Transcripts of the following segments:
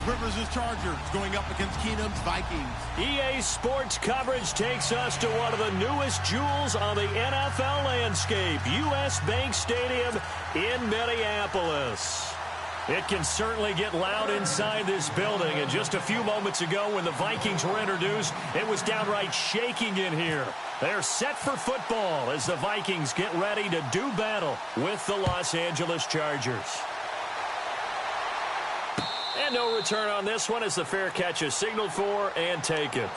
Rivers' Chargers going up against Keenum's Vikings. EA Sports coverage takes us to one of the newest jewels on the NFL landscape, U.S. Bank Stadium in Minneapolis. It can certainly get loud inside this building, and just a few moments ago when the Vikings were introduced, it was downright shaking in here. They're set for football as the Vikings get ready to do battle with the Los Angeles Chargers. And no return on this one as the fair catch is signaled for and taken.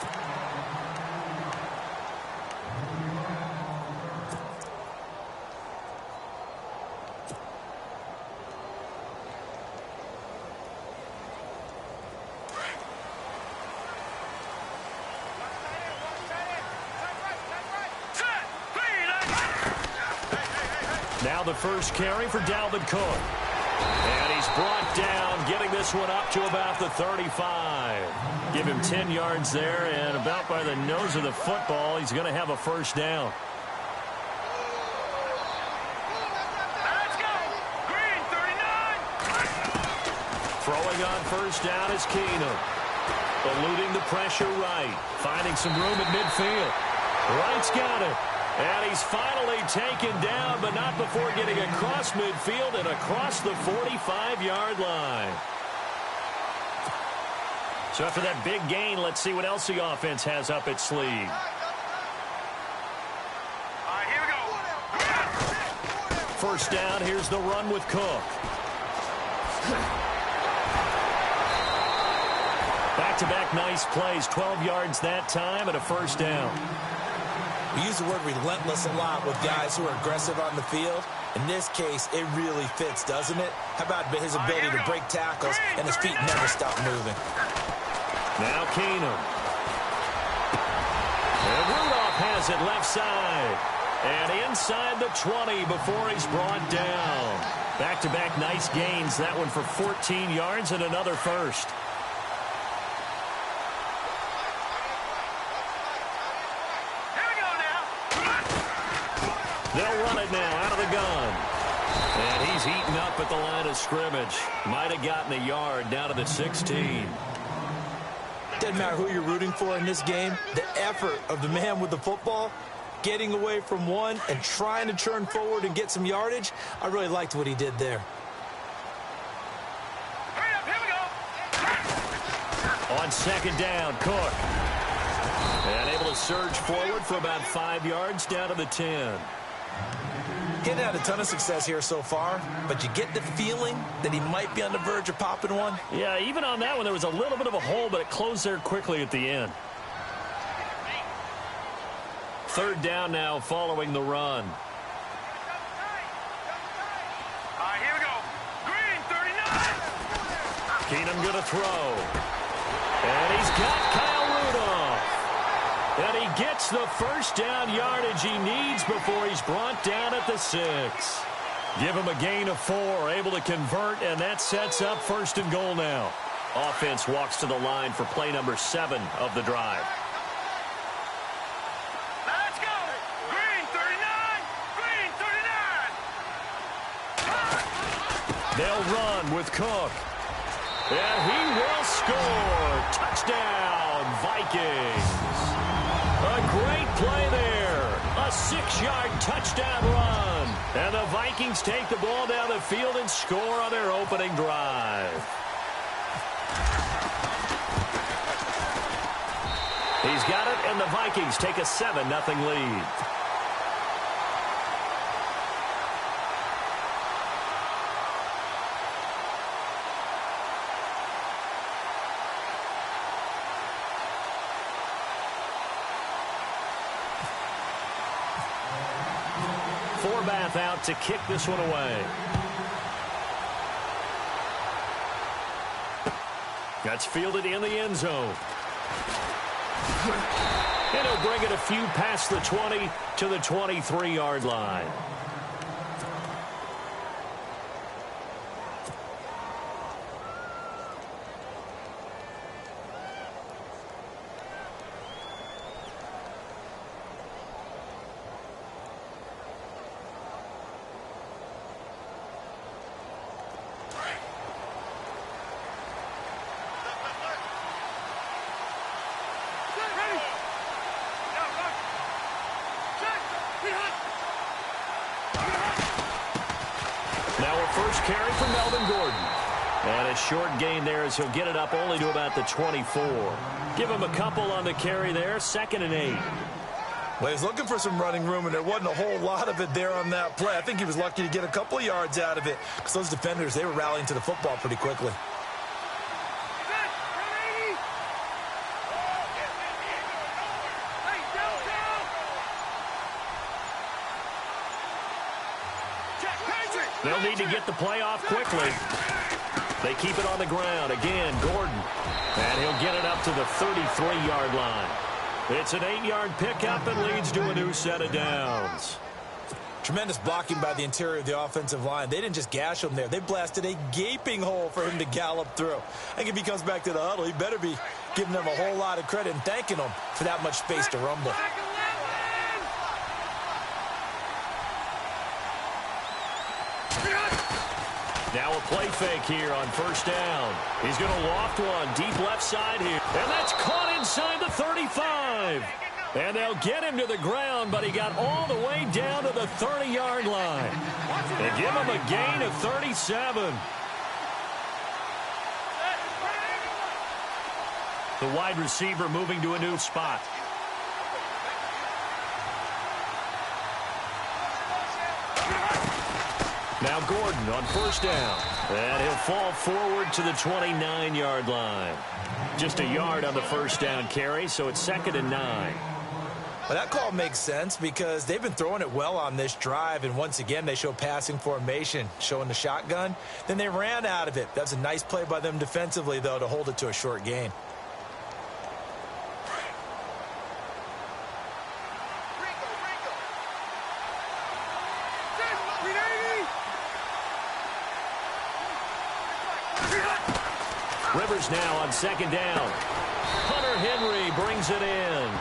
Now the first carry for Dalvin Cook. And he's brought down, getting this one up to about the 35. Give him 10 yards there, and about by the nose of the football, he's going to have a first down. Let's go! Green, 39! Throwing on first down is Keenum. Eluding the pressure right. Finding some room at midfield. Wright's got it. And he's finally taken down, but not before getting across midfield and across the 45-yard line. So after that big gain, let's see what else the offense has up its sleeve. All right, here we go. First down, here's the run with Cook. Back-to-back nice plays, 12 yards that time and a first down. We use the word relentless a lot with guys who are aggressive on the field. In this case, it really fits, doesn't it? How about his ability to break tackles and his feet never stop moving? Now Keenum. And Rudolph has it left side. And inside the 20 before he's brought down. Back-to-back nice gains. That one for 14 yards and another first. They'll run it now out of the gun. And he's eaten up at the line of scrimmage. Might have gotten a yard down to the 16. Doesn't matter who you're rooting for in this game. The effort of the man with the football, getting away from one and trying to turn forward and get some yardage, I really liked what he did there. Hurry up, here we go. On second down, Cook. And able to surge forward for about 5 yards down to the 10. Getting had a ton of success here so far, but you get the feeling that he might be on the verge of popping one. Yeah, even on that one, there was a little bit of a hole, but it closed there quickly at the end. Third down now following the run. All right, here we go. Green, 39! Keenum going to throw. And he's got Kyle Rudolph. And he gets the first down yardage he needs before he's brought down at the 6. Give him a gain of 4, able to convert, and that sets up first and goal now. Offense walks to the line for play number 7 of the drive. Let's go! Green, 39! Green, 39! They'll run with Cook. And he will score. Touchdown, Vikings. A great play there. A 6-yard touchdown run. And the Vikings take the ball down the field and score on their opening drive. He's got it, and the Vikings take a 7-0 lead. Forbath out to kick this one away. That's fielded in the end zone. And he'll bring it a few past the 20 to the 23-yard line. carry for Melvin Gordon. And a short gain there as he'll get it up only to about the 24. Give him a couple on the carry there, 2nd and 8. Well, he's looking for some running room, and there wasn't a whole lot of it there on that play. I think he was lucky to get a couple of yards out of it because those defenders, they were rallying to the football pretty quickly. They'll need to get the play off quickly. They keep it on the ground. Again, Gordon. And he'll get it up to the 33-yard line. It's an 8-yard pickup and leads to a new set of downs. Tremendous blocking by the interior of the offensive line. They didn't just gash him there. They blasted a gaping hole for him to gallop through. I think if he comes back to the huddle, he better be giving them a whole lot of credit and thanking them for that much space to rumble. Now a play fake here on 1st down. He's going to loft one deep left side here. And that's caught inside the 35. And they'll get him to the ground, but he got all the way down to the 30-yard line. They give him a gain of 37. The wide receiver moving to a new spot. Now Gordon on 1st down. And he'll fall forward to the 29-yard line. Just a yard on the 1st down carry, so it's 2nd and 9. Well, that call makes sense because they've been throwing it well on this drive, and once again they show passing formation, showing the shotgun. Then they ran out of it. That's a nice play by them defensively, though, to hold it to a short gain. Rivers now on 2nd down. Hunter Henry brings it in.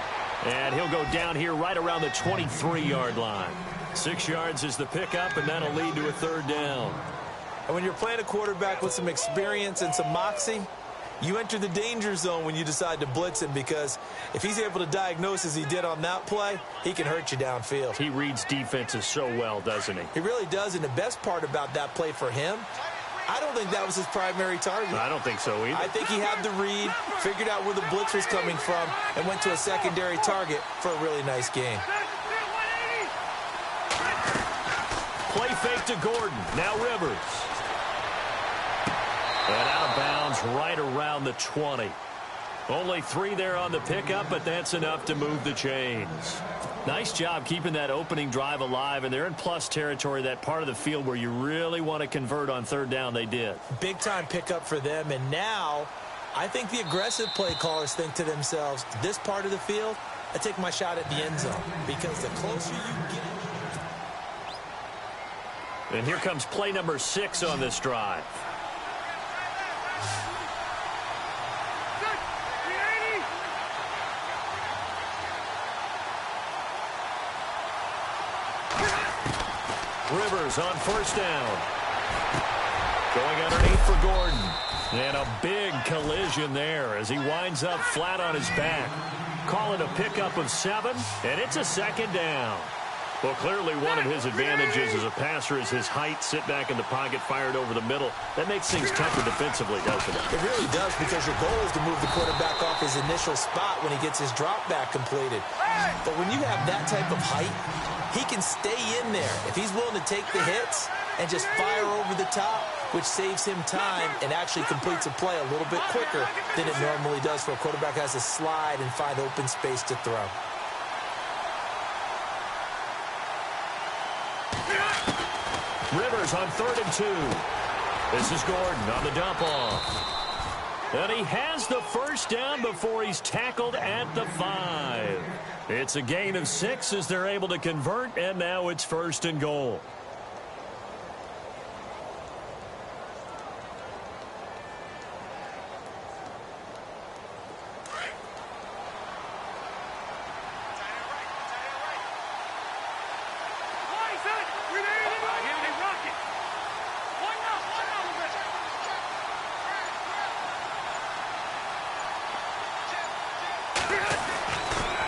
And he'll go down here right around the 23-yard line. 6 yards is the pickup, and that'll lead to a 3rd down. And when you're playing a quarterback with some experience and some moxie, you enter the danger zone when you decide to blitz him, because if he's able to diagnose as he did on that play, he can hurt you downfield. He reads defenses so well, doesn't he? He really does, and the best part about that play for him, I don't think that was his primary target. I don't think so either. I think he had the read, figured out where the blitz was coming from, and went to a secondary target for a really nice gain. Play fake to Gordon. Now Rivers. And out of bounds right around the 20. Only 3 there on the pickup, but that's enough to move the chains. Nice job keeping that opening drive alive, and they're in plus territory, that part of the field where you really want to convert on 3rd down. They did. Big-time pickup for them, and now I think the aggressive play callers think to themselves, this part of the field, I take my shot at the end zone, because the closer you get. And here comes play number 6 on this drive. Rivers on 1st down. Going underneath for Gordon. And a big collision there as he winds up flat on his back. Call it a pickup of 7, and it's a 2nd down. Well, clearly one of his advantages as a passer is his height. Sit back in the pocket, fired over the middle. That makes things tougher defensively, doesn't it? It really does, because your goal is to move the quarterback off his initial spot when he gets his drop back completed. But when you have that type of height, he can stay in there if he's willing to take the hits and just fire over the top, which saves him time and actually completes a play a little bit quicker than it normally does for a quarterback who has to slide and find open space to throw. Rivers on 3rd and 2. This is Gordon on the dump off. And he has the 1st down before he's tackled at the 5. It's a gain of 6 as they're able to convert, and now it's 1st and goal.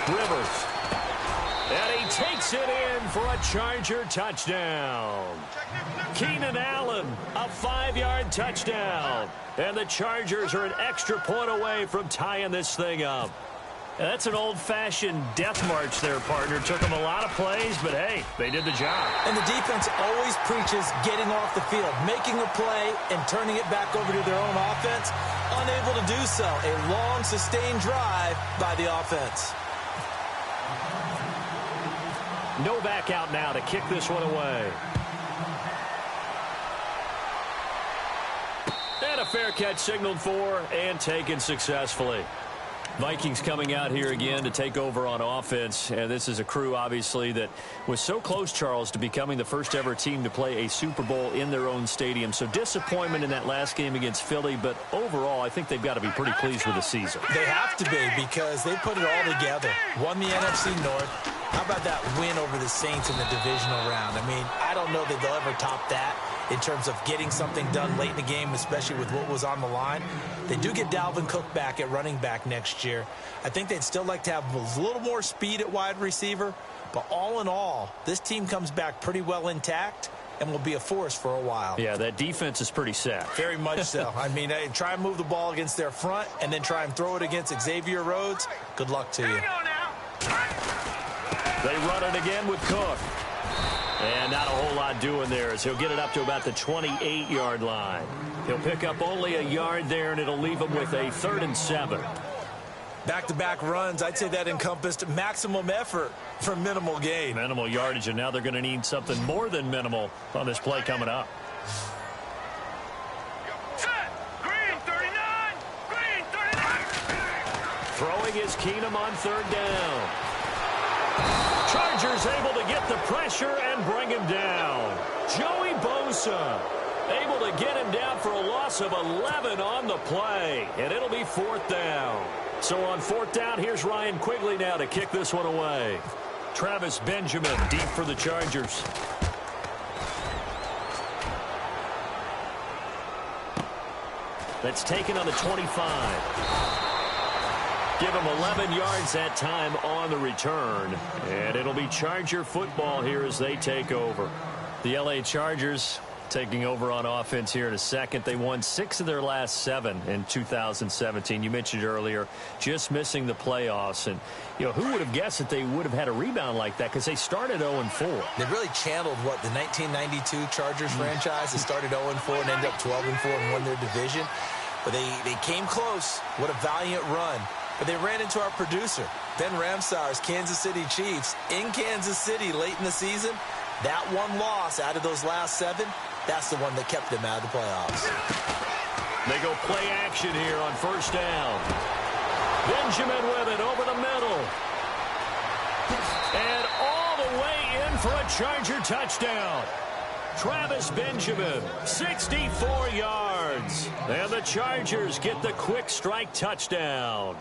Rivers. And he takes it in for a Charger touchdown. Keenan Allen, a 5-yard touchdown. And the Chargers are an extra point away from tying this thing up. That's an old-fashioned death march there, partner. Took them a lot of plays, but, hey, they did the job. And the defense always preaches getting off the field, making a play, and turning it back over to their own offense. Unable to do so. A long, sustained drive by the offense. Novak out now to kick this one away. And a fair catch signaled for and taken successfully. Vikings coming out here again to take over on offense. And this is a crew, obviously, that was so close, Charles, to becoming the first ever team to play a Super Bowl in their own stadium. So disappointment in that last game against Philly. But overall, I think they've got to be pretty pleased with the season. They have to be, because they put it all together. Won the NFC North. How about that win over the Saints in the divisional round? I mean, I don't know that they'll ever top that in terms of getting something done late in the game, especially with what was on the line. They do get Dalvin Cook back at running back next year. I think they'd still like to have a little more speed at wide receiver. But all in all, this team comes back pretty well intact and will be a force for a while. Yeah, that defense is pretty set. Very much so. I mean, try and move the ball against their front and then try and throw it against Xavier Rhodes. Good luck to you. They run it again with Cook. And not a whole lot doing there as he'll get it up to about the 28-yard line. He'll pick up only a yard there, and it'll leave him with a 3rd and 7. Back-to-back runs, I'd say that encompassed maximum effort for minimal gain. Minimal yardage, and now they're going to need something more than minimal on this play coming up. Green 39! Green 39! Throwing is Keenum on 3rd down. Chargers able to get the pressure and bring him down. Joey Bosa able to get him down for a loss of 11 on the play. And it'll be 4th down. So on 4th down, here's Ryan Quigley now to kick this one away. Travis Benjamin deep for the Chargers. That's taken on the 25. Give him 11 yards that time on the return. And it'll be Charger football here as they take over. The L.A. Chargers taking over on offense here in a second. They won 6 of their last 7 in 2017. You mentioned earlier, just missing the playoffs. And, you know, who would have guessed that they would have had a rebound like that? Because they started 0-4. They really channeled, what, the 1992 Chargers franchise that started 0-4 and ended up 12-4 and won their division. But they came close. What a valiant run. But they ran into our producer, Ben Ramsauer's Kansas City Chiefs in Kansas City late in the season. That one loss out of those last 7, that's the one that kept them out of the playoffs. They go play action here on 1st down. Benjamin with it over the middle. And all the way in for a Charger touchdown. Travis Benjamin, 64 yards. And the Chargers get the quick strike touchdown.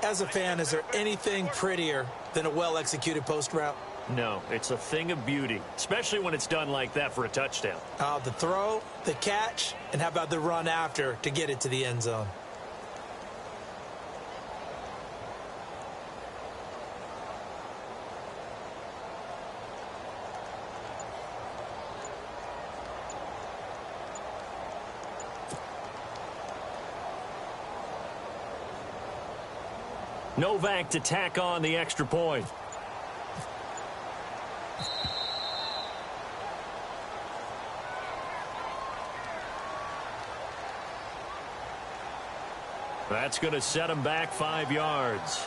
As a fan, is there anything prettier than a well-executed post route? No, it's a thing of beauty, especially when it's done like that for a touchdown. The throw, the catch, and how about the run after to get it to the end zone? Novak to tack on the extra point. That's going to set him back 5 yards.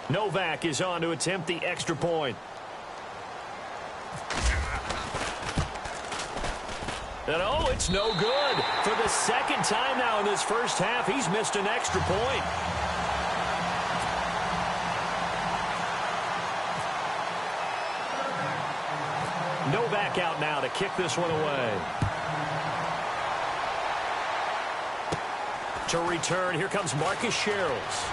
Novak is on to attempt the extra point. And oh, it's no good. For the 2nd time now in this first half, he's missed an extra point. Novak out now to kick this one away. To return, here comes Marcus Sherrills.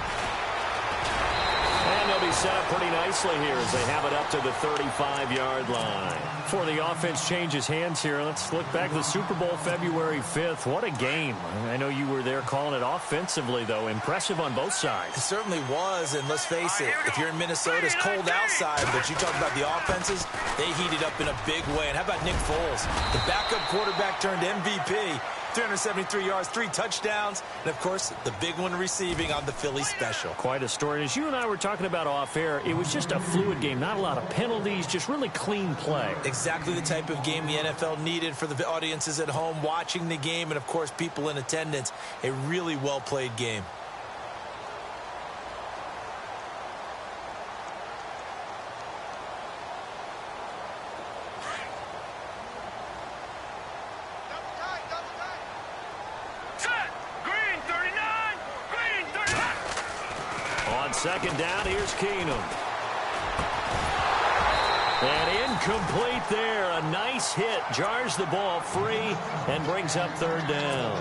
And they'll be set up pretty nicely here as they have it up to the 35-yard line. Before the offense changes hands here, let's look back at the Super Bowl February 5th. What a game. I know you were there calling it offensively, though. Impressive on both sides. It certainly was, and let's face it, if you're in Minnesota, it's cold outside, but you talk about the offenses, they heated up in a big way. And how about Nick Foles, the backup quarterback turned MVP, 373 yards, 3 touchdowns, and, of course, the big one receiving on the Philly special. Quite a story. And as you and I were talking about off air, it was just a fluid game. Not a lot of penalties, just really clean play. Exactly the type of game the NFL needed for the audiences at home watching the game and, of course, people in attendance. A really well-played game. Second down, here's Keenum. And incomplete there. A nice hit. Jars the ball free and brings up third down.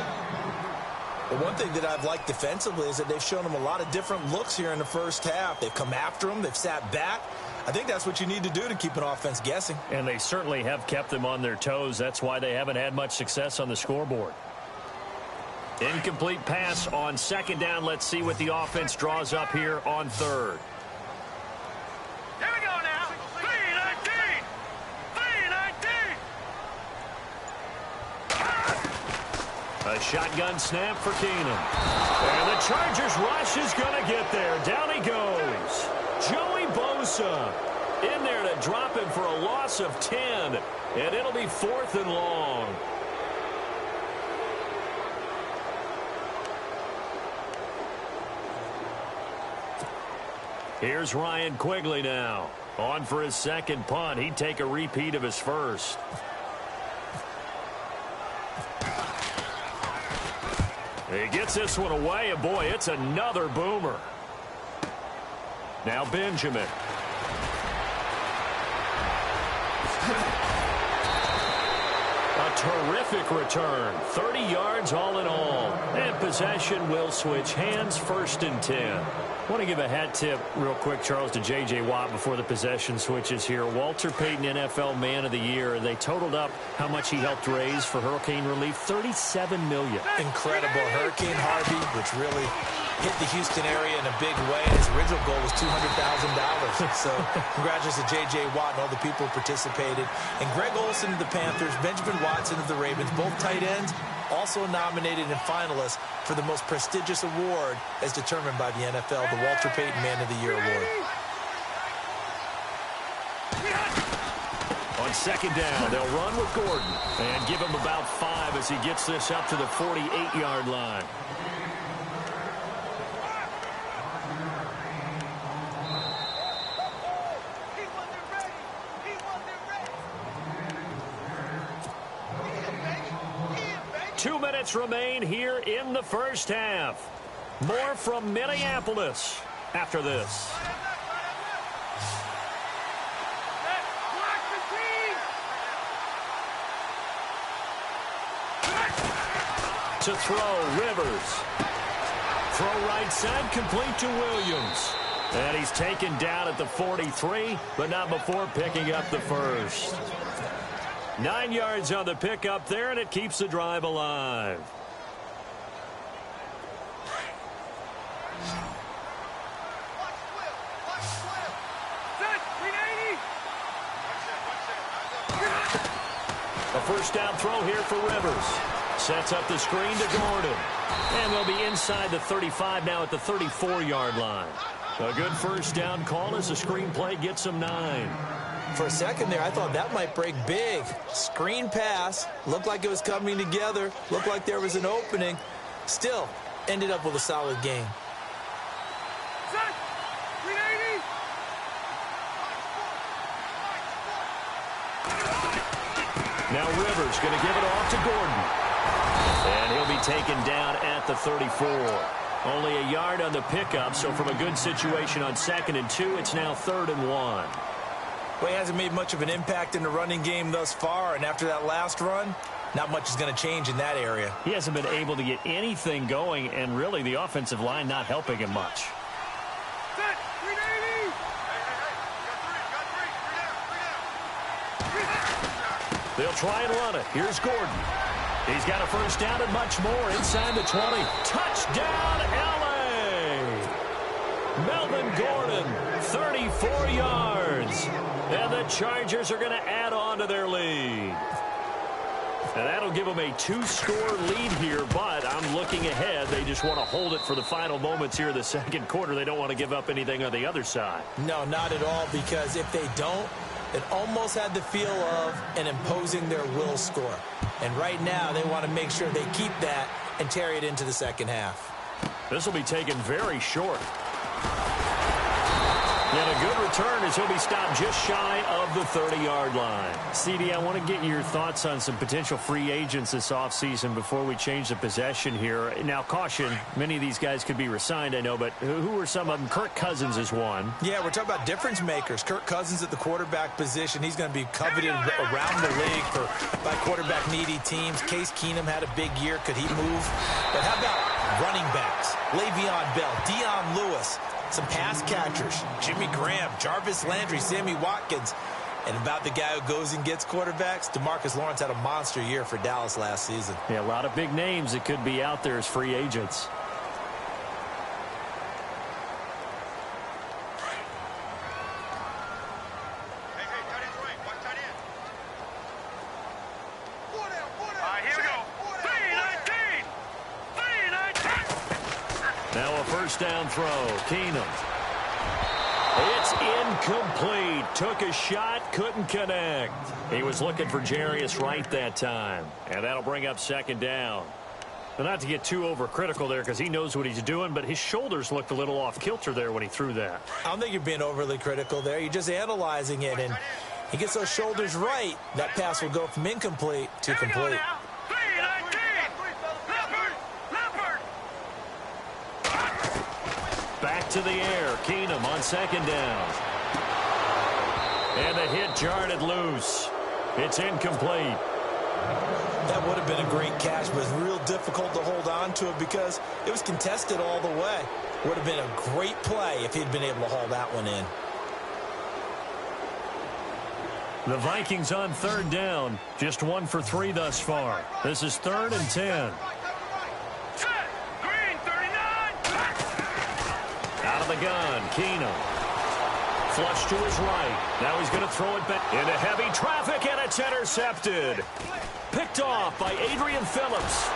Well, one thing that I've liked defensively is that they've shown them a lot of different looks here in the first half. They've come after them. They've sat back. I think that's what you need to do to keep an offense guessing. And they certainly have kept them on their toes. That's why they haven't had much success on the scoreboard. Incomplete pass on second down. Let's see what the offense draws up here on third. Here we go now. 3-19. 3-19. A shotgun snap for Keenum. And the Chargers rush is going to get there. Down he goes. Joey Bosa in there to drop him for a loss of 10. And it'll be 4th and long. Here's Ryan Quigley now. On for his second punt. He'd take a repeat of his first. He gets this one away, and boy, it's another boomer. Now Benjamin. A terrific return. 30 yards all in all. And possession will switch hands, 1st and 10. I want to give a hat tip real quick, Charles, to J.J. Watt before the possession switches here. Walter Payton, NFL Man of the Year. They totaled up how much he helped raise for hurricane relief, $37 million. Incredible. Hurricane Harvey, which really hit the Houston area in a big way. His original goal was $200,000. So congratulations to J.J. Watt and all the people who participated. And Greg Olsen of the Panthers, Benjamin Watson of the Ravens, both tight ends, also nominated and finalists for the most prestigious award as determined by the NFL, the Walter Payton Man of the Year Award. On second down, they'll run with Gordon and give him about 5 as he gets this up to the 48-yard line. Remain here in the first half. More from Minneapolis after this. To throw, Rivers. Throw right side, complete to Williams. And he's taken down at the 43, but not before picking up the first. 9 yards on the pickup there, and it keeps the drive alive. A first down throw here for Rivers. Sets up the screen to Gordon. And they'll be inside the 35 now at the 34-yard line. A good first down call as the screen play gets them 9. For a second there, I thought that might break big. Screen pass. Looked like it was coming together. Looked like there was an opening. Still, ended up with a solid game. Now Rivers going to give it off to Gordon. And he'll be taken down at the 34. Only a yard on the pickup, so from a good situation on 2nd and 2, it's now 3rd and 1. Well, he hasn't made much of an impact in the running game thus far, and after that last run, not much is going to change in that area. He hasn't been able to get anything going, and really the offensive line not helping him much. Set. 380. They'll try and run it. Here's Gordon. He's got a first down and much more inside the 20. Touchdown, L.A. Melvin Gordon, 34 yards. And the Chargers are going to add on to their lead. And that'll give them a 2-score lead here, but I'm looking ahead. They just want to hold it for the final moments here in the second quarter. They don't want to give up anything on the other side. No, not at all, because if they don't, it almost had the feel of an imposing their will score. And right now, they want to make sure they keep that and carry it into the second half. This will be taken very short. And a good return as he'll be stopped just shy of the 30-yard line. CD, I want to get your thoughts on some potential free agents this offseason before we change the possession here. Now, caution, many of these guys could be re-signed, I know, but who are some of them? Kirk Cousins is one. Yeah, we're talking about difference makers. Kirk Cousins at the quarterback position. He's going to be coveted around the league by quarterback-needy teams. Case Keenum had a big year. Could he move? But how about running backs? Le'Veon Bell, Dion Lewis. Some pass catchers, Jimmy Graham, Jarvis Landry, Sammy Watkins. And about the guy who goes and gets quarterbacks, DeMarcus Lawrence had a monster year for Dallas last season. Yeah, a lot of big names that could be out there as free agents. Here we go. 319. Now a first down throw. Keenum. It's incomplete. Took a shot, couldn't connect. He was looking for Jarius Wright that time. And that'll bring up second down. But not to get too overcritical there because he knows what he's doing, but his shoulders looked a little off kilter there when he threw that. I don't think you're being overly critical there. You're just analyzing it, and he gets those shoulders right. That pass will go from incomplete to complete. Back to the air. Keenum on second down. And the hit jarred it loose. It's incomplete. That would have been a great catch, but it's real difficult to hold on to it because it was contested all the way. Would have been a great play if he'd been able to haul that one in. The Vikings on third down. Just 1 for 3 thus far. This is 3rd and 10. Out of the gun, Keenum. Flush to his right. Now he's going to throw it back into heavy traffic, and it's intercepted. Picked off by Adrian Phillips.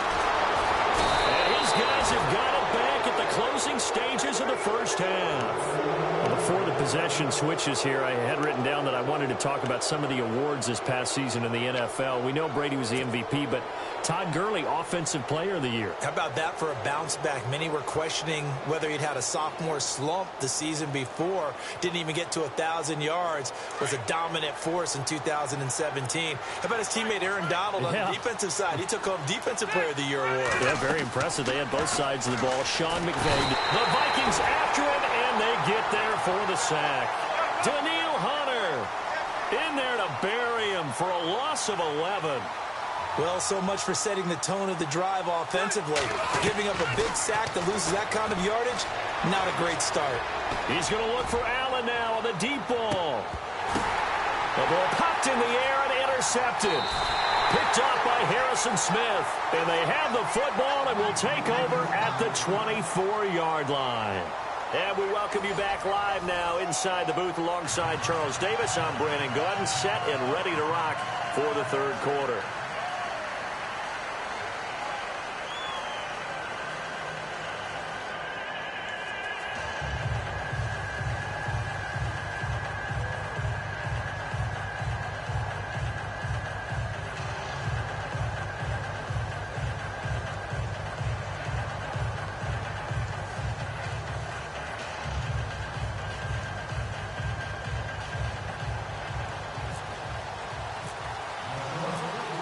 And his guys have got it back at the closing stages of the first half. Well, before the possession switches here, I had written down that I wanted to talk about some of the awards this past season in the NFL. We know Brady was the MVP, but Todd Gurley, Offensive Player of the Year. How about that for a bounce back? Many were questioning whether he'd had a sophomore slump the season before. Didn't even get to 1,000 yards. Was a dominant force in 2017. How about his teammate Aaron Donald on the defensive side? He took home Defensive Player of the Year award. Yeah, very impressive. They had both sides of the ball. Sean McVay. The Vikings after him, and they get there for the sack. Daniil Hunter in there to bury him for a loss of 11. Well, so much for setting the tone of the drive offensively. Giving up a big sack that loses that kind of yardage, not a great start. He's going to look for Allen now on the deep ball. The ball popped in the air and intercepted. Picked off by Harrison Smith. And they have the football and will take over at the 24-yard line. And we welcome you back live now inside the booth alongside Charles Davis. I'm Brandon Gordon, set and ready to rock for the third quarter.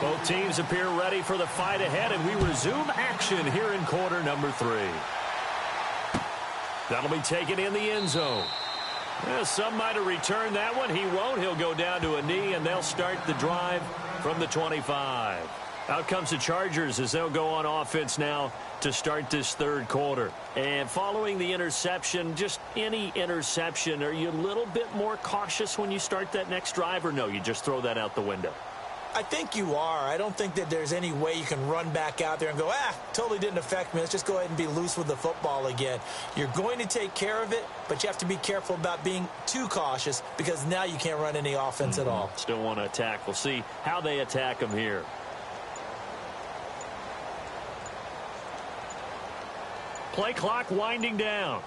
Both teams appear ready for the fight ahead, and we resume action here in quarter number 3. That'll be taken in the end zone. Some might have returned that one. He won't. He'll go down to a knee, and they'll start the drive from the 25. Out comes the Chargers as they'll go on offense now to start this third quarter. And following the interception, just any interception, are you a little bit more cautious when you start that next drive, or no, you just throw that out the window? I think you are. I don't think that there's any way you can run back out there and go, totally didn't affect me. Let's just go ahead and be loose with the football again. You're going to take care of it, but you have to be careful about being too cautious because now you can't run any offense at all. Still want to attack. We'll see how they attack them here. Play clock winding down.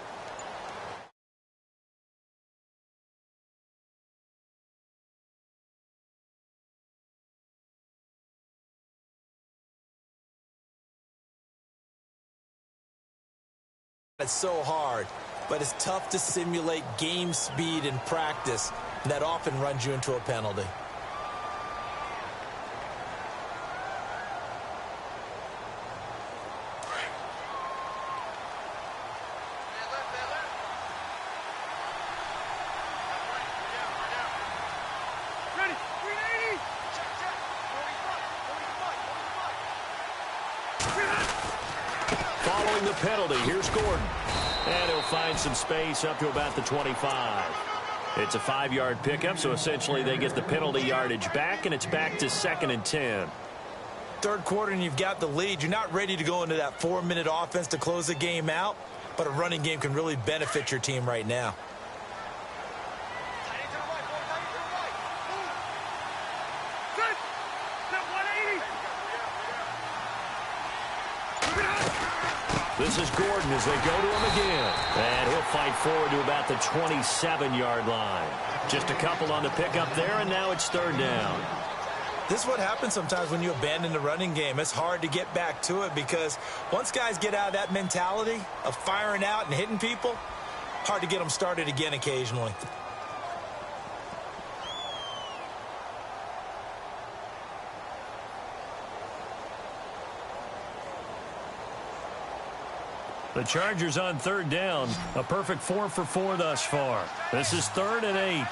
It's so hard, but it's tough to simulate game speed in practice. That often runs you into a penalty. Following the penalty, here's Gordon. And he'll find some space up to about the 25. It's a 5-yard pickup, so essentially they get the penalty yardage back, and it's back to 2nd and 10. Third quarter, and you've got the lead. You're not ready to go into that 4-minute offense to close the game out, but a running game can really benefit your team right now. This is Gordon as they go to him again. And he'll fight forward to about the 27-yard line. Just a couple on the pickup there, and now it's 3rd down. This is what happens sometimes when you abandon the running game. It's hard to get back to it because once guys get out of that mentality of firing out and hitting people, hard to get them started again occasionally. The Chargers on 3rd down. A perfect 4 for 4 thus far. This is 3rd and 8.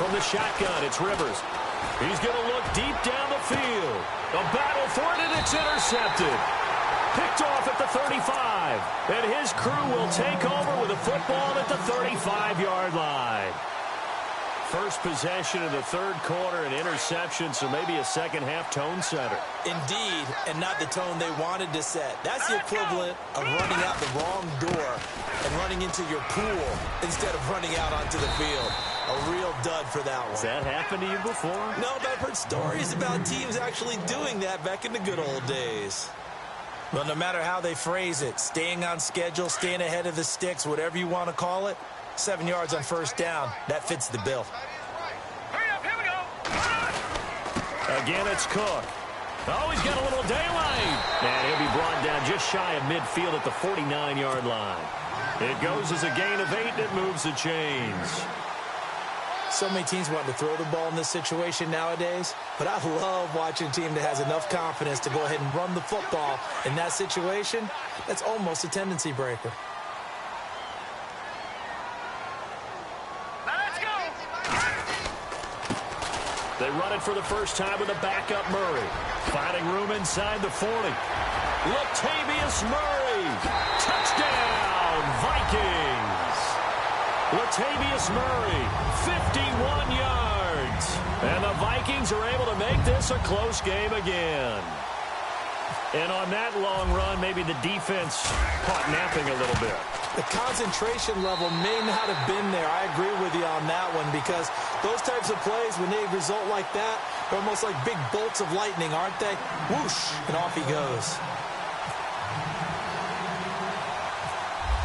From the shotgun, it's Rivers. He's going to look deep down the field. A battle for it, and it's intercepted. Picked off at the 35. And his crew will take over with a football at the 35-yard line. First possession of the third quarter, an interception, so maybe a second-half tone setter. Indeed, and not the tone they wanted to set. That's the equivalent of running out the wrong door and running into your pool instead of running out onto the field. A real dud for that one. Has that happened to you before? No, but I've heard stories about teams actually doing that back in the good old days. Well, no matter how they phrase it, staying on schedule, staying ahead of the sticks, whatever you want to call it, 7 yards on first down, that fits the bill. Hurry up, here we go. Again, it's Cook. Oh, he's got a little daylight. And he'll be brought down just shy of midfield at the 49-yard line. It goes as a gain of 8, and it moves the chains. So many teams want to throw the ball in this situation nowadays, but I love watching a team that has enough confidence to go ahead and run the football in that situation. That's almost a tendency breaker. They run it for the first time with a backup Murray. Finding room inside the 40. Latavius Murray. Touchdown, Vikings. Latavius Murray, 51 yards. And the Vikings are able to make this a close game again. And on that long run, maybe the defense caught napping a little bit. The concentration level may not have been there. I agree with you on that one because those types of plays, when they result like that, they're almost like big bolts of lightning, aren't they? Whoosh, and off he goes.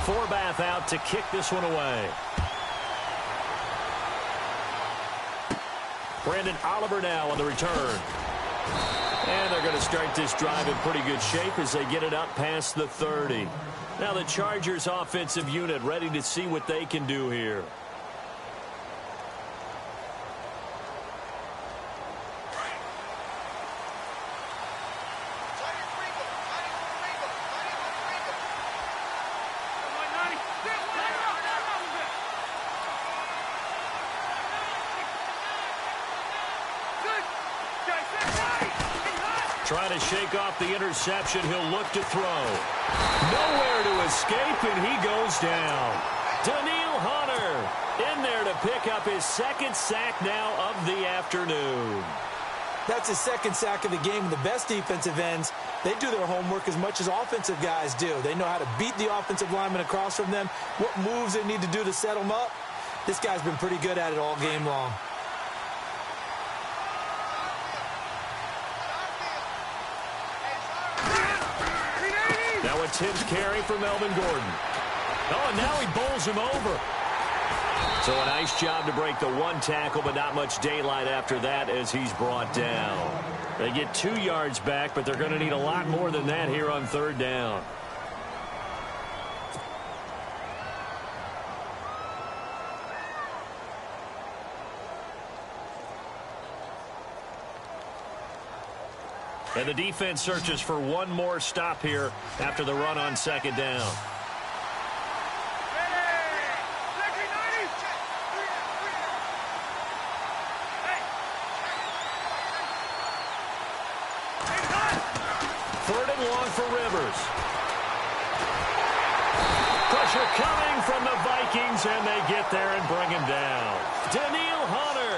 Forbath out to kick this one away. Brandon Oliver now on the return. And they're going to start this drive in pretty good shape as they get it up past the 30. Now the Chargers offensive unit ready to see what they can do here. Trying to shake off the interception. He'll look to throw. Nowhere to escape, and he goes down. Daniil Hunter in there to pick up his second sack now of the afternoon. That's his second sack of the game. And the best defensive ends, they do their homework as much as offensive guys do. They know how to beat the offensive lineman across from them, what moves they need to do to set them up. This guy's been pretty good at it all game long. Now a tipped carry for Melvin Gordon. Oh, and now he bowls him over. So a nice job to break the one tackle, but not much daylight after that as he's brought down. They get 2 yards back, but they're going to need a lot more than that here on third down. And the defense searches for one more stop here after the run on second down. Third and long for Rivers. Pressure coming from the Vikings, and they get there and bring him down. Daniil Hunter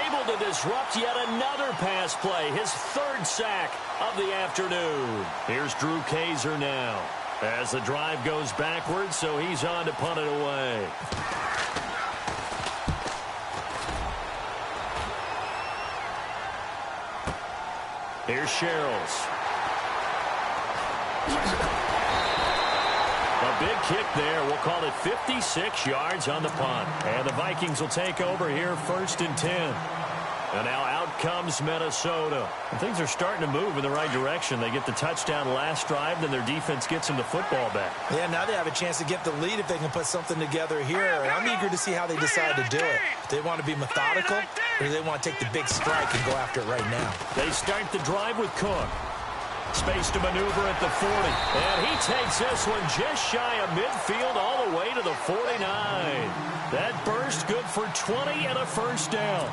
able to disrupt yet another pass play, his third sack of the afternoon. Here's Drew Kaiser now as the drive goes backwards, so he's on to punt it away. Here's Sherrills. A big kick there. We'll call it 56 yards on the punt. And the Vikings will take over here 1st and 10. And now out comes Minnesota. And things are starting to move in the right direction. They get the touchdown last drive, then their defense gets them the football back. Yeah, now they have a chance to get the lead if they can put something together here. And I'm eager to see how they decide to do it. Do they want to be methodical, or do they want to take the big strike and go after it right now? They start the drive with Cook. Space to maneuver at the 40. And he takes this one just shy of midfield all the way to the 49. That burst good for 20 and a first down.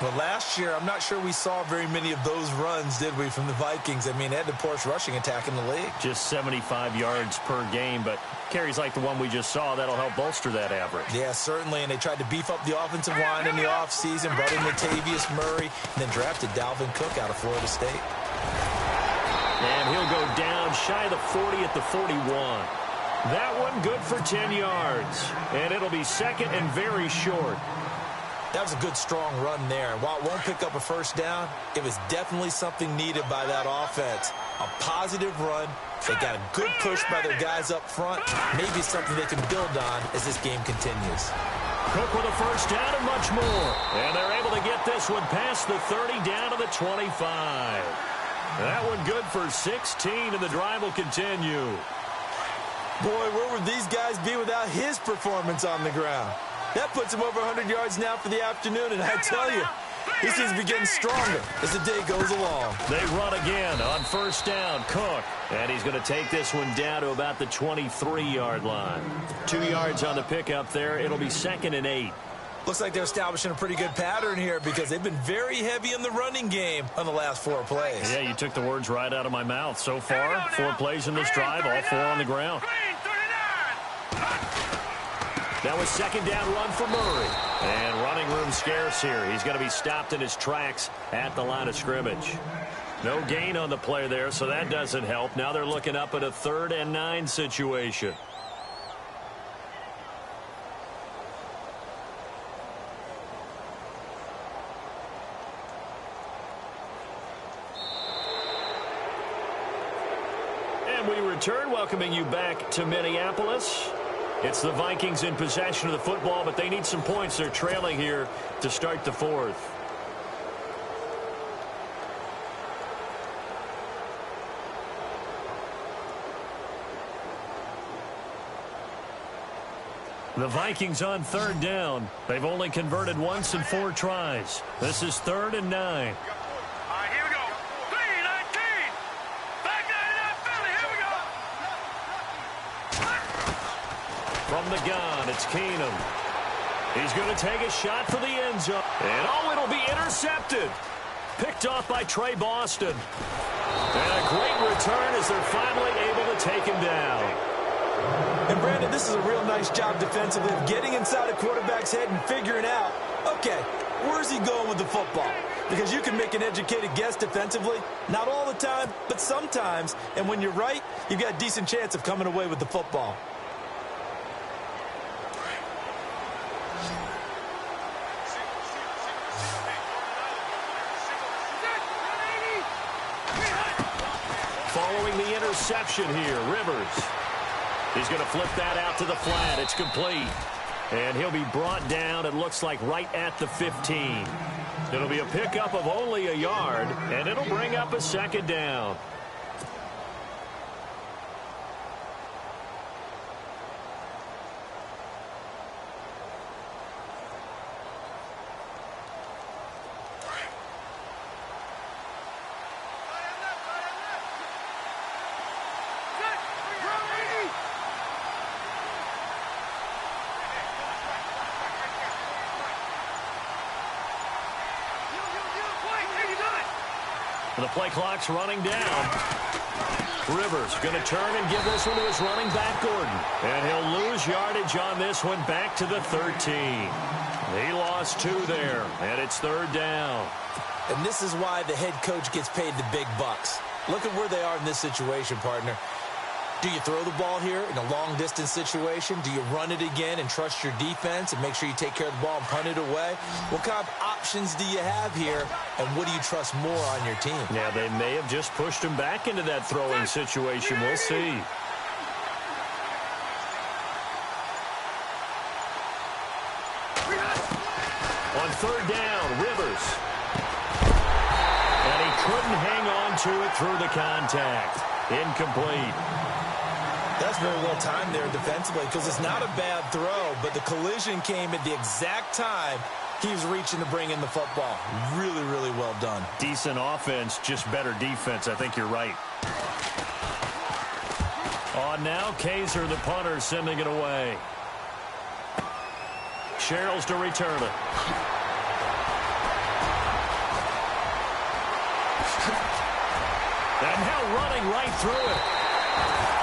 Well, last year, I'm not sure we saw very many of those runs, did we, from the Vikings? I mean, they had the poorest rushing attack in the league. Just 75 yards per game, but carries like the one we just saw, that'll help bolster that average. Yeah, certainly, and they tried to beef up the offensive line in the offseason, brought in Latavius Murray, and then drafted Dalvin Cook out of Florida State. And he'll go down shy of the 40 at the 41. That one good for 10 yards. And it'll be second and very short. That was a good, strong run there. While it won't pick up a first down, it was definitely something needed by that offense. A positive run. They got a good push by their guys up front. Maybe something they can build on as this game continues. Cook with a first down and much more. And they're able to get this one past the 30 down to the 25. That one good for 16, and the drive will continue. Boy, where would these guys be without his performance on the ground? That puts him over 100 yards now for the afternoon, and I tell you, he seems to be getting stronger as the day goes along. They run again on first down, Cook. And he's going to take this one down to about the 23-yard line. 2 yards on the pickup there. It'll be 2nd and 8. Looks like they're establishing a pretty good pattern here because they've been very heavy in the running game on the last 4 plays. Yeah, you took the words right out of my mouth. So far, 4 plays in this drive, all 4 on the ground. That was second down run for Murray. And running room scarce here. He's going to be stopped in his tracks at the line of scrimmage. No gain on the play there, so that doesn't help. Now they're looking up at a 3rd and 9 situation. And we return, welcoming you back to Minneapolis. It's the Vikings in possession of the football, but they need some points. They're trailing here to start the 4th. The Vikings on 3rd down. They've only converted once in 4 tries. This is 3rd and 9. All right, here we go. 3-19. Back 99 Philly. Here we go. From the gun, it's Keenum. He's going to take a shot for the end zone. And it'll be intercepted. Picked off by Trey Boston. And a great return as they're finally able to take him down. And, Brandon, this is a real nice job defensively of getting inside a quarterback's head and figuring out, okay, where's he going with the football? Because you can make an educated guess defensively. Not all the time, but sometimes. And when you're right, you've got a decent chance of coming away with the football. Following the interception here, Rivers. He's going to flip that out to the flat. It's complete. And he'll be brought down, it looks like, right at the 15. It'll be a pickup of only a yard, and it'll bring up a second down. The play clock's running down. Rivers going to turn and give this one to his running back, Gordon. And he'll lose yardage on this one back to the 13. He lost 2 there, and it's third down. And this is why the head coach gets paid the big bucks. Look at where they are in this situation, partner. Do you throw the ball here in a long-distance situation? Do you run it again and trust your defense and make sure you take care of the ball and punt it away? What kind of options do you have here, and what do you trust more on your team? Yeah, they may have just pushed him back into that throwing situation. We'll see. On third down, Rivers. And he couldn't hang on to it through the contact. Incomplete. That's very well timed there defensively because it's not a bad throw, but the collision came at the exact time he was reaching to bring in the football. Really, really well done. Decent offense, just better defense. I think you're right. On now, Kaiser, the punter, sending it away. Sherrills to return it. And now running right through it.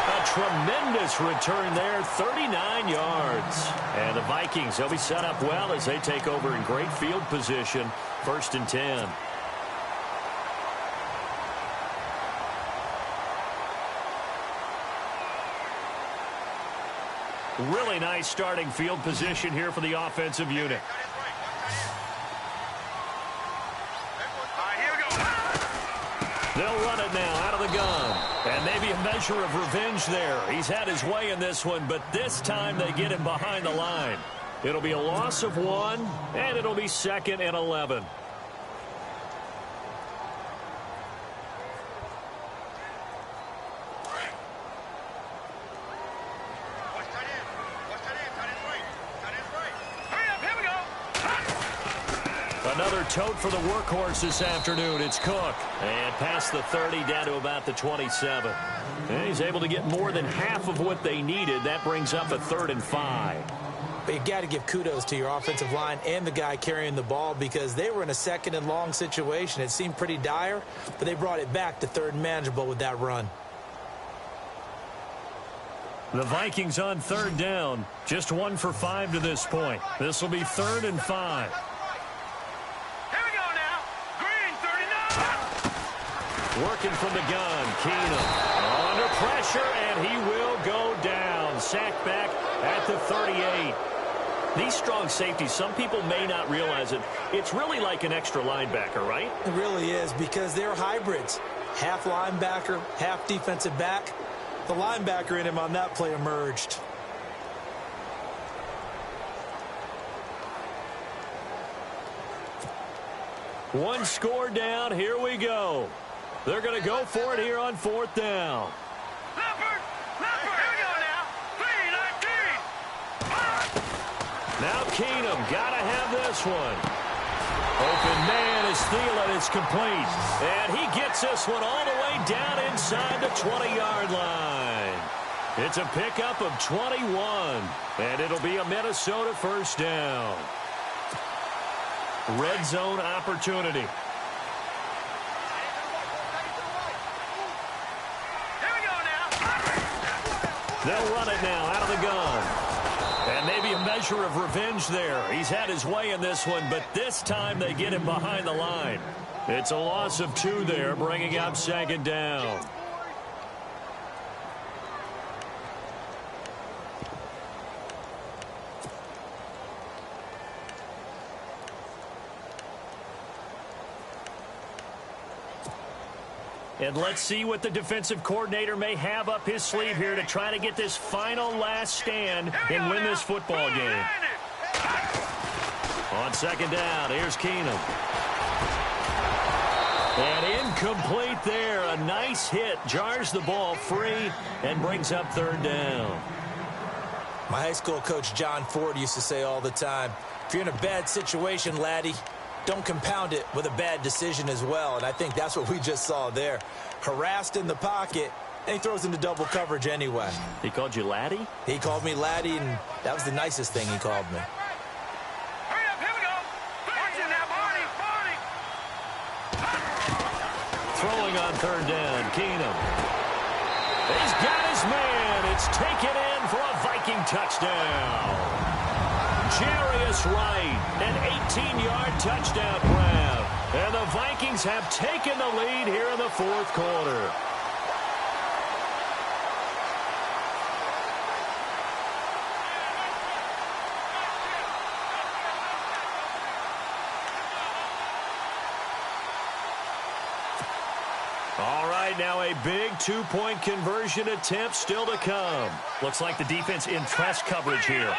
A tremendous return there, 39 yards. And the Vikings, they'll be set up well as they take over in great field position. 1st and 10. Really nice starting field position here for the offensive unit. They'll run it now out of the gun. And maybe a measure of revenge there. He's had his way in this one, but this time they get him behind the line. It'll be a loss of 1, and it'll be 2nd and 11. Another tote for the workhorse this afternoon. It's Cook. And past the 30 down to about the 27. And he's able to get more than half of what they needed. That brings up a 3rd and 5. But you got to give kudos to your offensive line and the guy carrying the ball because they were in a 2nd and long situation. It seemed pretty dire, but they brought it back to 3rd and manageable with that run. The Vikings on 3rd down. Just 1 for 5 to this point. This will be 3rd and 5. Working from the gun, Keenum under pressure, and he will go down. Sacked back at the 38. These strong safeties, some people may not realize it. It's really like an extra linebacker, right? It really is because they're hybrids. Half linebacker, half defensive back. The linebacker in him on that play emerged. One score down. Here we go. They're going to go for it here on 4th down. Leopard, here we go now. 3-19. Now Keenum, got to have this one. Open man is Thielen. It's complete. And he gets this one all the way down inside the 20-yard line. It's a pickup of 21. And it'll be a Minnesota 1st down. Red zone opportunity. They'll run it now out of the gun. And maybe a measure of revenge there. He's had his way in this one, but this time they get him behind the line. It's a loss of 2 there, bringing up 2nd down. And let's see what the defensive coordinator may have up his sleeve here to try to get this final last stand and win this football game. On 2nd down, here's Keenum. And incomplete there. A nice hit. Jars the ball free and brings up 3rd down. My high school coach, John Ford, used to say all the time, if you're in a bad situation, laddie, don't compound it with a bad decision as well. And I think that's what we just saw there. Harassed in the pocket, and he throws into double coverage anyway. He called you laddie? He called me laddie, and that was the nicest thing he called me. Hurry up, here we go. Watch it now, Barney. Throwing on 3rd down, Keenum. He's got his man. It's taken in for a Viking touchdown. Jarius Wright, an 18-yard touchdown grab. And the Vikings have taken the lead here in the 4th quarter. All right, now a big 2-point conversion attempt still to come. Looks like the defense in press coverage here.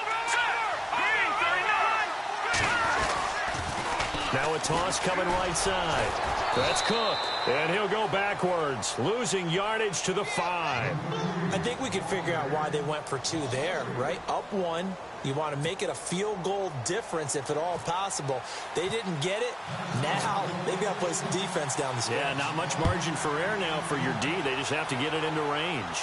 Now a toss coming right side. That's Cook. And he'll go backwards, losing yardage to the 5. I think we can figure out why they went for 2 there, right? Up 1. You want to make it a field goal difference if at all possible. They didn't get it. Now they've got to play some defense down the stretch. Yeah, not much margin for error now for your D. They just have to get it into range.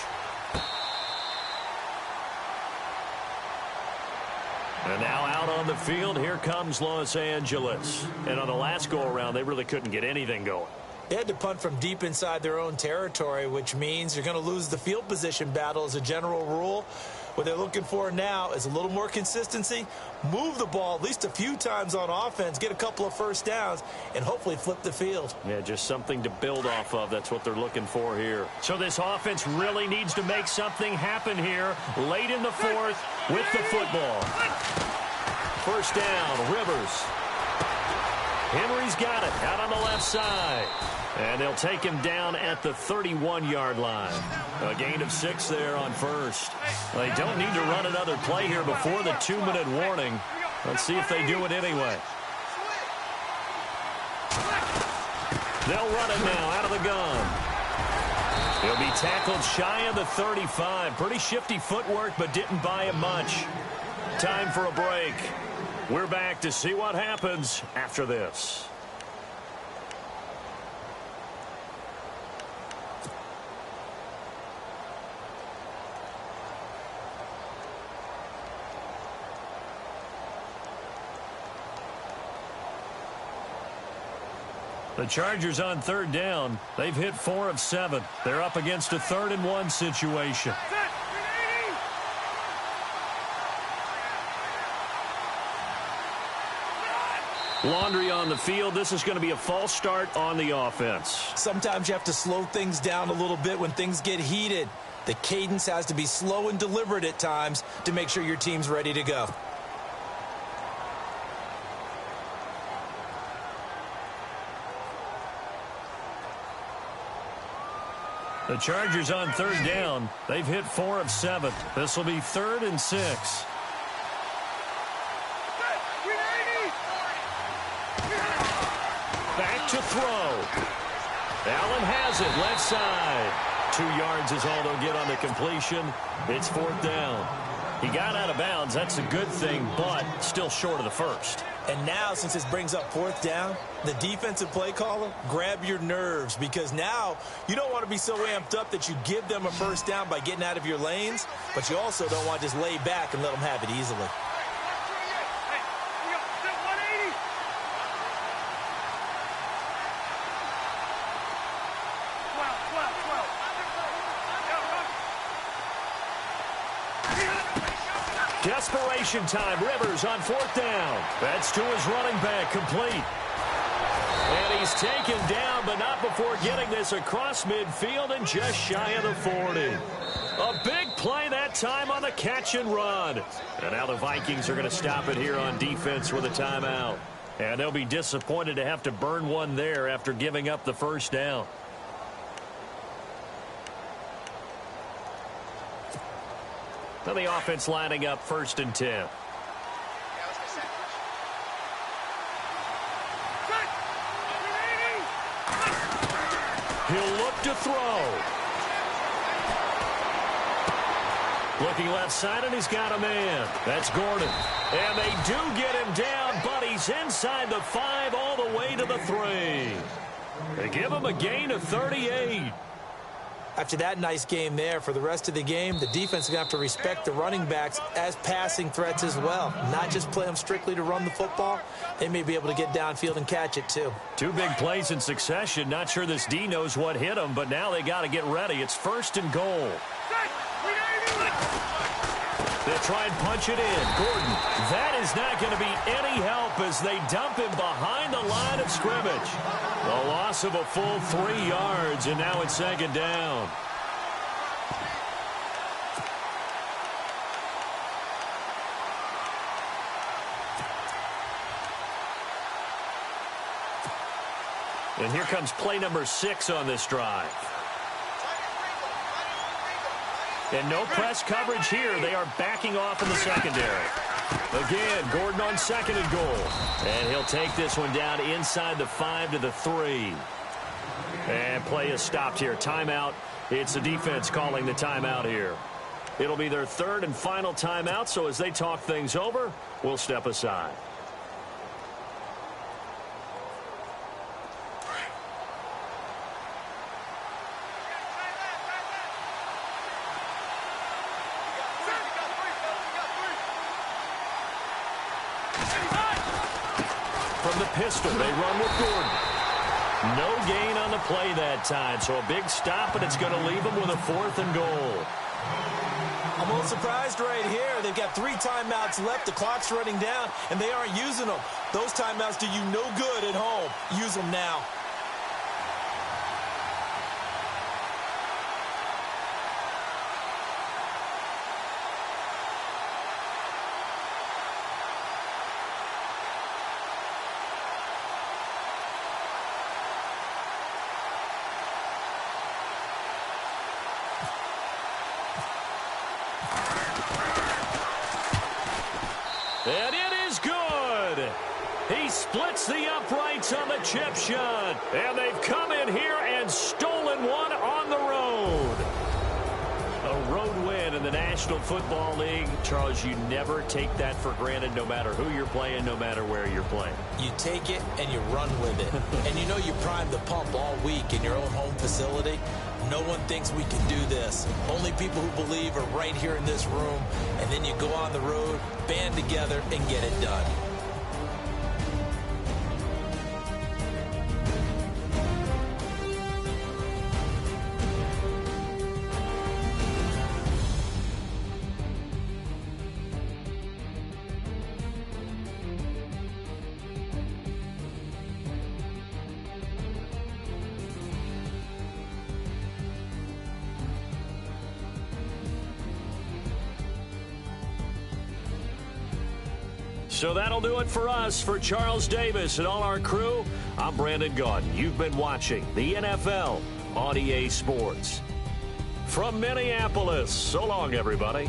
And now out on the field, here comes Los Angeles. And on the last go-around, they really couldn't get anything going. They had to punt from deep inside their own territory, which means you're going to lose the field position battle as a general rule. What they're looking for now is a little more consistency, move the ball at least a few times on offense, get a couple of first downs, and hopefully flip the field. Yeah, just something to build off of. That's what they're looking for here. So this offense really needs to make something happen here late in the 4th with the football. First down, Rivers. Henry's got it out on the left side. And they'll take him down at the 31-yard line. A gain of 6 there on first. They don't need to run another play here before the 2-minute warning. Let's see if they do it anyway. They'll run it now out of the gun. He'll be tackled shy of the 35. Pretty shifty footwork, but didn't buy him much. Time for a break. We're back to see what happens after this. The Chargers on 3rd down. They've hit 4 of 7. They're up against a 3rd and 1 situation. Laundry on the field. This is going to be a false start on the offense. Sometimes you have to slow things down a little bit when things get heated. The cadence has to be slow and deliberate at times to make sure your team's ready to go. The Chargers on 3rd down. They've hit 4 of 7. This will be 3rd and 6. Back to throw. Allen has it left side. 2 yards is all they'll get on the completion. It's 4th down. He got out of bounds. That's a good thing, but still short of the first. And now, since this brings up 4th down, the defensive play caller, grab your nerves, because now you don't want to be so amped up that you give them a first down by getting out of your lanes, but you also don't want to just lay back and let them have it easily. Desperation time. Rivers on 4th down. That's to his running back, complete. And he's taken down, but not before getting this across midfield and just shy of the 40. A big play that time on the catch and run. And now the Vikings are going to stop it here on defense with a timeout. And they'll be disappointed to have to burn one there after giving up the first down. Now the offense lining up 1st and 10. He'll look to throw. Looking left side, and he's got a man. That's Gordon. And they do get him down, but he's inside the 5 all the way to the 3. They give him a gain of 38. After that nice game there, for the rest of the game, the defense is going to have to respect the running backs as passing threats as well. Not just play them strictly to run the football. They may be able to get downfield and catch it, too. 2 big plays in succession. Not sure this D knows what hit them, but now they got to get ready. It's 1st and goal. They'll try and punch it in. Gordon, that is not going to be any help as they dump him behind the line of scrimmage. A loss of a full 3 yards, and now it's 2nd down. And here comes play number 6 on this drive. And no press coverage here. They are backing off in the secondary. Again, Gordon on 2nd and goal. And he'll take this one down inside the 5 to the 3. And play is stopped here. Timeout. It's the defense calling the timeout here. It'll be their 3rd and final timeout, so as they talk things over, we'll step aside. From the pistol, they run with Gordon. No gain on the play that time, so a big stop, and it's going to leave them with a 4th and goal. I'm a little surprised right here. They've got 3 timeouts left. The clock's running down, and they aren't using them. Those timeouts do you no good at home. Use them now. And it is good. He splits the uprights on the chip shot. And they've come in here and stolen one on the road. A road win in the National Football League. Charles, you never take that for granted, no matter who you're playing, no matter where you're playing. You take it and you run with it. And you know you primed the pump all week in your own home facility. No one thinks we can do this. Only people who believe are right here in this room. And then you go on the road, band together, and get it done. So that'll do it for us. For Charles Davis and all our crew, I'm Brandon Gaudin. You've been watching the NFL on EA Sports. From Minneapolis, so long, everybody.